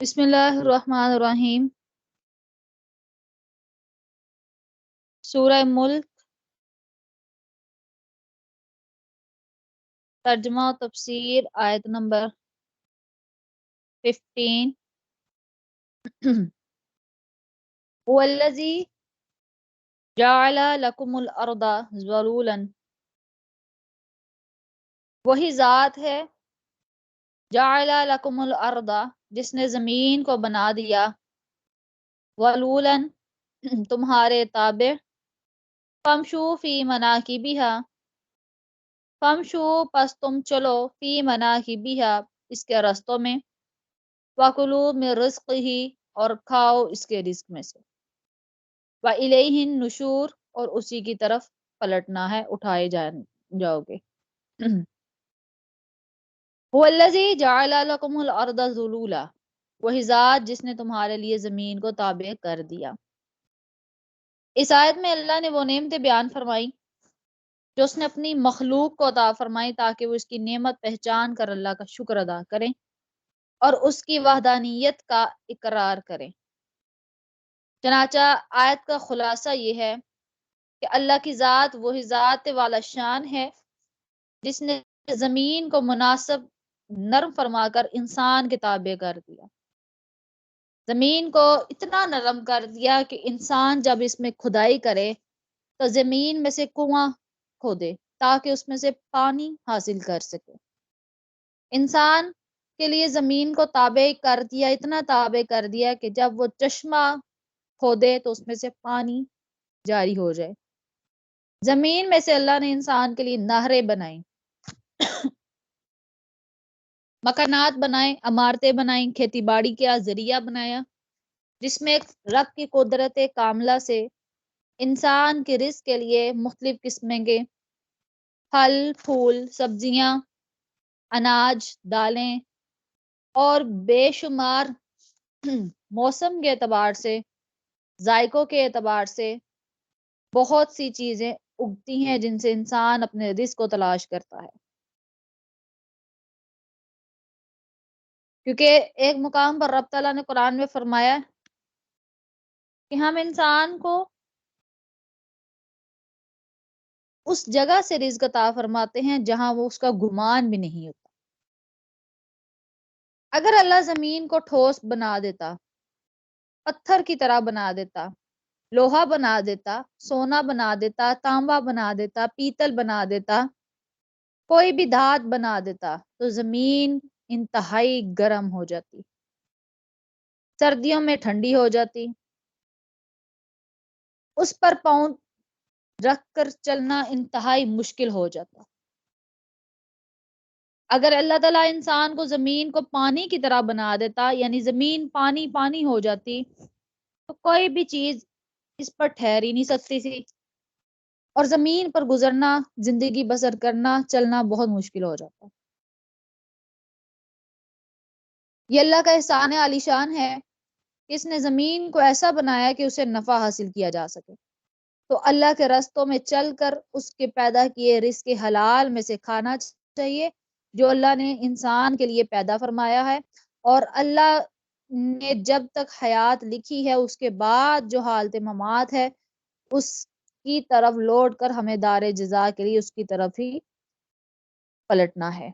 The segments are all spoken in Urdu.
بسم اللہ الرحمن الرحیم۔ سورہ ملک، ترجمہ و تفسیر، آیت نمبر 15۔ والذی جعل لکم الارض ذلولا، وہی ذات ہے جعل لکم الارض، جس نے زمین کو بنا دیا، ذلولا، تمہارے تابع، فامشوا فی مناکبہا، فامشوا، پس تم چلو، فی مناکبہا، اس کے رستوں میں، وَكُلُوا مِن رِزْقِهِ، اور کھاؤ اس کے رزق میں سے، وَإِلَيْهِ النُّشُورُ، اور اسی کی طرف پلٹنا ہے، اٹھائے جاؤ گے۔ هُوَ الَّذِي جَعَلَ لَكُمُ الْأَرْضَ ذُلُولًا، وہی ذات جس نے تمہارے لیے زمین کو تابع کر دیا۔ اس آیت میں اللہ نے وہ نعمتیں بیان فرمائی جو اس نے اپنی مخلوق کو عطا فرمائی تاکہ وہ اس کی نعمت پہچان کر اللہ کا شکر ادا کریں اور اس کی وحدانیت کا اقرار کریں۔ چنانچہ آیت کا خلاصہ یہ ہے کہ اللہ کی ذات وہی ذات والا شان ہے جس نے زمین کو مناسب نرم فرما کر انسان کے تابع کر دیا۔ زمین کو اتنا نرم کر دیا کہ انسان جب اس میں کھدائی کرے تو زمین میں سے کنواں کھودے تاکہ اس میں سے پانی حاصل کر سکے۔ انسان کے لیے زمین کو تابع کر دیا، اتنا تابع کر دیا کہ جب وہ چشمہ کھودے تو اس میں سے پانی جاری ہو جائے۔ زمین میں سے اللہ نے انسان کے لیے نہریں بنائیں، مکانات بنائے، عمارتیں بنائیں، کھیتی باڑی کا ذریعہ بنایا، جس میں رب کی قدرت کاملہ سے انسان کے رزق کے لیے مختلف قسمیں کے پھل، پھول، سبزیاں، اناج، دالیں اور بے شمار موسم کے اعتبار سے، ذائقوں کے اعتبار سے بہت سی چیزیں اگتی ہیں جن سے انسان اپنے رزق کو تلاش کرتا ہے۔ کیونکہ ایک مقام پر رب تعالیٰ نے قرآن میں فرمایا کہ ہم انسان کو اس جگہ سے رزق عطا فرماتے ہیں جہاں وہ اس کا گمان بھی نہیں ہوتا۔ اگر اللہ زمین کو ٹھوس بنا دیتا، پتھر کی طرح بنا دیتا، لوہا بنا دیتا، سونا بنا دیتا، تانبا بنا دیتا، پیتل بنا دیتا، کوئی بھی دھات بنا دیتا تو زمین انتہائی گرم ہو جاتی، سردیوں میں ٹھنڈی ہو جاتی، اس پر پاؤں رکھ کر چلنا انتہائی مشکل ہو جاتا۔ اگر اللہ تعالیٰ انسان کو زمین کو پانی کی طرح بنا دیتا، یعنی زمین پانی پانی ہو جاتی، تو کوئی بھی چیز اس پر ٹھہر ہی نہیں سکتی تھی اور زمین پر گزرنا، زندگی بسر کرنا، چلنا بہت مشکل ہو جاتا۔ یہ اللہ کا احسان عالی شان ہے کہ اس نے زمین کو ایسا بنایا کہ اسے نفع حاصل کیا جا سکے، تو اللہ کے رستوں میں چل کر اس کے پیدا کیے رزق حلال میں سے کھانا چاہیے جو اللہ نے انسان کے لیے پیدا فرمایا ہے، اور اللہ نے جب تک حیات لکھی ہے اس کے بعد جو حالت ممات ہے اس کی طرف لوٹ کر ہمیں دار جزا کے لیے اس کی طرف ہی پلٹنا ہے۔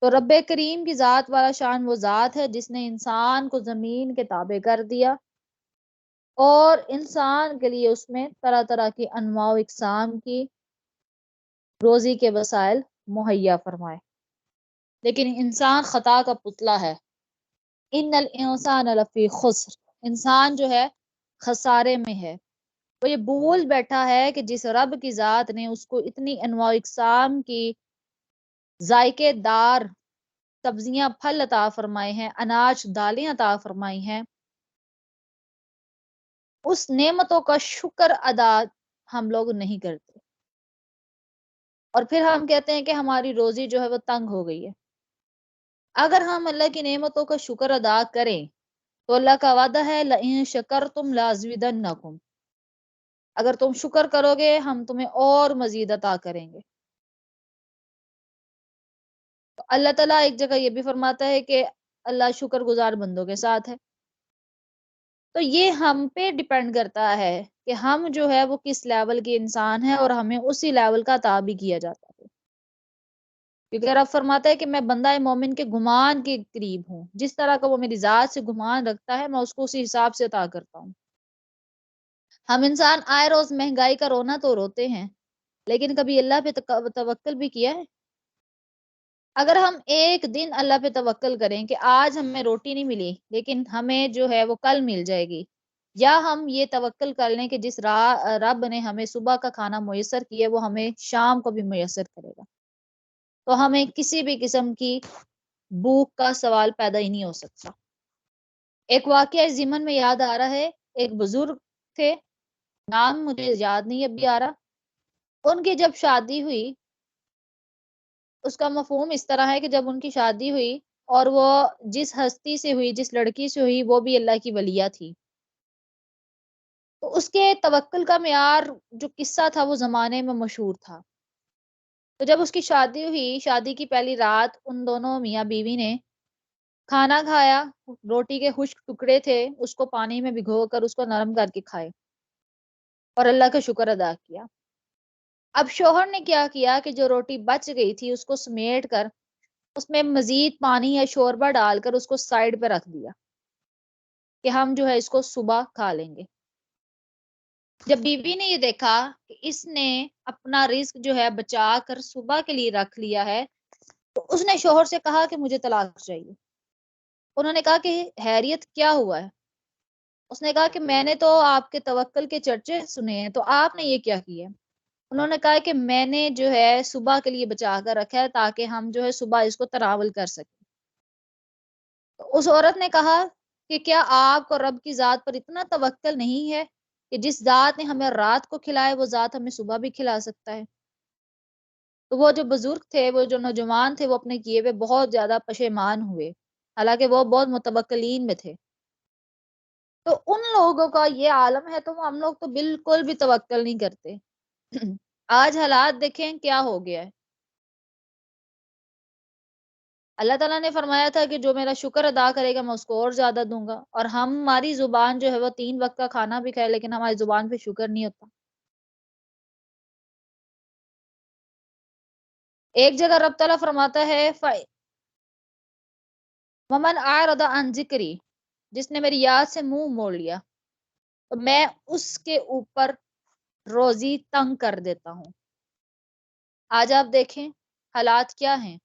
تو رب کریم کی ذات والا شان وہ ذات ہے جس نے انسان کو زمین کے تابع کر دیا اور انسان کے لیے اس میں طرح طرح کی انواع و اقسام کی روزی کے وسائل مہیا فرمائے، لیکن انسان خطا کا پتلا ہے۔ ان الانسان لفی خسر، انسان جو ہے خسارے میں ہے۔ وہ یہ بھول بیٹھا ہے کہ جس رب کی ذات نے اس کو اتنی انواع و اقسام کی ذائقے دار سبزیاں، پھل عطا فرمائے ہیں، اناج، دالیں عطا فرمائی ہیں، اس نعمتوں کا شکر ادا ہم لوگ نہیں کرتے، اور پھر ہم کہتے ہیں کہ ہماری روزی جو ہے وہ تنگ ہو گئی ہے۔ اگر ہم اللہ کی نعمتوں کا شکر ادا کریں تو اللہ کا وعدہ ہے لئن شکرتم لازیدنکم، اگر تم شکر کرو گے ہم تمہیں اور مزید عطا کریں گے۔ تو اللہ تعالیٰ ایک جگہ یہ بھی فرماتا ہے کہ اللہ شکر گزار بندوں کے ساتھ ہے۔ تو یہ ہم پہ ڈیپینڈ کرتا ہے کہ ہم جو ہے وہ کس لیول کے انسان ہیں، اور ہمیں اسی لیول کا عطا بھی کیا جاتا ہے، کیونکہ رب فرماتا ہے کہ میں بندہ مومن کے گمان کے قریب ہوں، جس طرح کا وہ میری ذات سے گمان رکھتا ہے میں اس کو اسی حساب سے عطا کرتا ہوں۔ ہم انسان آئے روز مہنگائی کا رونا تو روتے ہیں، لیکن کبھی اللہ پہ توکل بھی کیا ہے؟ اگر ہم ایک دن اللہ پہ توکل کریں کہ آج ہمیں روٹی نہیں ملی لیکن ہمیں جو ہے وہ کل مل جائے گی، یا ہم یہ توکل کر لیں کہ جس رب نے ہمیں صبح کا کھانا میسر کیا وہ ہمیں شام کو بھی میسر کرے گا، تو ہمیں کسی بھی قسم کی بھوک کا سوال پیدا ہی نہیں ہو سکتا۔ ایک واقعہ ضمن میں یاد آ رہا ہے، ایک بزرگ تھے، نام مجھے یاد نہیں ابھی آ رہا۔ ان کی جب شادی ہوئی، اس کا مفہوم اس طرح ہے کہ جب ان کی شادی ہوئی اور وہ جس ہستی سے ہوئی، جس لڑکی سے ہوئی، وہ بھی اللہ کی ولیہ تھی، تو اس کے توکل کا معیار جو قصہ تھا وہ زمانے میں مشہور تھا۔ تو جب اس کی شادی ہوئی، شادی کی پہلی رات ان دونوں میاں بیوی نے کھانا کھایا، روٹی کے خشک ٹکڑے تھے، اس کو پانی میں بھگو کر اس کو نرم کر کے کھائے اور اللہ کا شکر ادا کیا۔ اب شوہر نے کیا کیا کہ جو روٹی بچ گئی تھی اس کو سمیٹ کر اس میں مزید پانی یا شوربہ ڈال کر اس کو سائڈ پہ رکھ دیا کہ ہم جو ہے اس کو صبح کھا لیں گے۔ جب بیوی نے یہ دیکھا کہ اس نے اپنا رزق جو ہے بچا کر صبح کے لیے رکھ لیا ہے، تو اس نے شوہر سے کہا کہ مجھے طلاق چاہیے۔ انہوں نے کہا کہ خیریت کیا ہوا ہے؟ اس نے کہا کہ میں نے تو آپ کے توکل کے چرچے سنے ہیں، تو آپ نے یہ کیا کیا؟ انہوں نے کہا کہ میں نے جو ہے صبح کے لیے بچا کر رکھا ہے تاکہ ہم جو ہے صبح اس کو تناول کر سکیں۔ تو اس عورت نے کہا کہ کیا آپ کو رب کی ذات پر اتنا توکل نہیں ہے کہ جس ذات نے ہمیں رات کو کھلائے وہ ذات ہمیں صبح بھی کھلا سکتا ہے؟ تو وہ جو بزرگ تھے، وہ جو نوجوان تھے، وہ اپنے کیے ہوئے بہت زیادہ پشیمان ہوئے، حالانکہ وہ بہت متوکلین میں تھے۔ تو ان لوگوں کا یہ عالم ہے، تو ہم لوگ تو بالکل بھی توکل نہیں کرتے۔ آج حالات دیکھیں کیا ہو گیا ہے۔ اللہ تعالیٰ نے فرمایا تھا کہ جو میرا شکر ادا کرے گا میں اس کو اور زیادہ دوں گا، اور ہماری زبان جو ہے وہ 3 وقت کا کھانا بھی کھائے لیکن ہماری زبان پہ شکر نہیں ہوتا۔ ایک جگہ رب تعالیٰ فرماتا ہے وَمَنْ أَعْرَضَ عَنْ ذِكْرِي، جس نے میری یاد سے منہ موڑ لیا تو میں اس کے اوپر روزی تنگ کر دیتا ہوں۔ آج آپ دیکھیں حالات کیا ہیں۔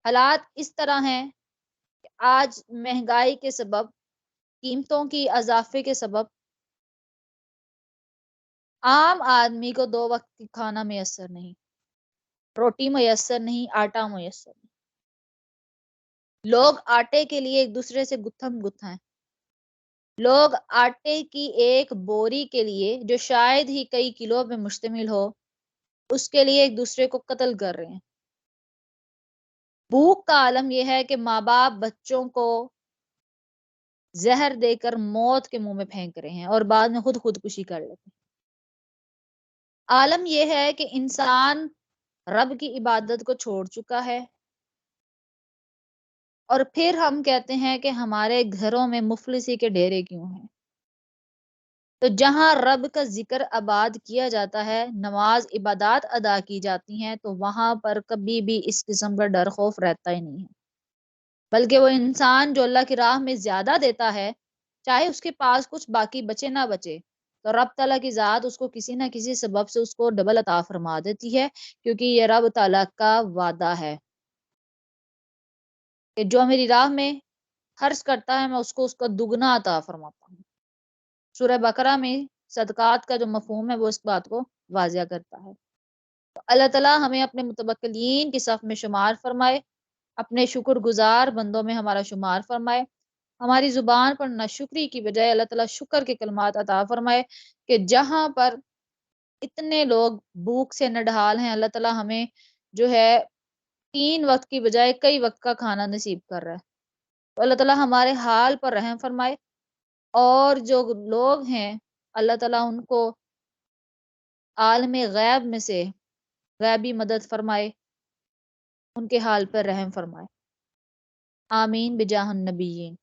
حالات اس طرح ہیں کہ آج مہنگائی کے سبب، قیمتوں کی اضافے کے سبب عام آدمی کو 2 وقت کی کھانا میسر نہیں، روٹی میسر نہیں، آٹا میسر نہیں۔ لوگ آٹے کے لیے ایک دوسرے سے گتھم گتھ ہیں۔ لوگ آٹے کی ایک بوری کے لیے جو شاید ہی کئی کلو پہ مشتمل ہو، اس کے لیے ایک دوسرے کو قتل کر رہے ہیں۔ بھوک کا عالم یہ ہے کہ ماں باپ بچوں کو زہر دے کر موت کے منہ میں پھینک رہے ہیں اور بعد میں خودکشی کر لیتے ہیں۔ عالم یہ ہے کہ انسان رب کی عبادت کو چھوڑ چکا ہے، اور پھر ہم کہتے ہیں کہ ہمارے گھروں میں مفلسی کے ڈیرے کیوں ہیں۔ تو جہاں رب کا ذکر آباد کیا جاتا ہے، نماز عبادات ادا کی جاتی ہیں، تو وہاں پر کبھی بھی اس قسم کا ڈر خوف رہتا ہی نہیں ہے، بلکہ وہ انسان جو اللہ کی راہ میں زیادہ دیتا ہے، چاہے اس کے پاس کچھ باقی بچے نہ بچے، تو رب تعالیٰ کی ذات اس کو کسی نہ کسی سبب سے اس کو ڈبل عطا فرما دیتی ہے، کیونکہ یہ رب تعالیٰ کا وعدہ ہے کہ جو میری راہ میں خرچ کرتا ہے میں اس کو دگنا عطا فرماتا ہوں۔ سورہ بقرہ میں صدقات کا جو مفہوم ہے وہ اس بات کو واضح کرتا ہے۔ تو اللہ تعالیٰ ہمیں اپنے متوکلین کی صف میں شمار فرمائے، اپنے شکر گزار بندوں میں ہمارا شمار فرمائے، ہماری زبان پر ناشکری کی بجائے اللہ تعالیٰ شکر کے کلمات عطا فرمائے، کہ جہاں پر اتنے لوگ بھوک سے نڈھال ہیں، اللہ تعالیٰ ہمیں جو ہے 3 وقت کی بجائے کئی وقت کا کھانا نصیب کر رہا ہے۔ تو اللہ تعالیٰ ہمارے حال پر رحم فرمائے، اور جو لوگ ہیں اللہ تعالیٰ ان کو عالم غیب میں سے غیبی مدد فرمائے، ان کے حال پر رحم فرمائے۔ آمین بجاہ النبیین۔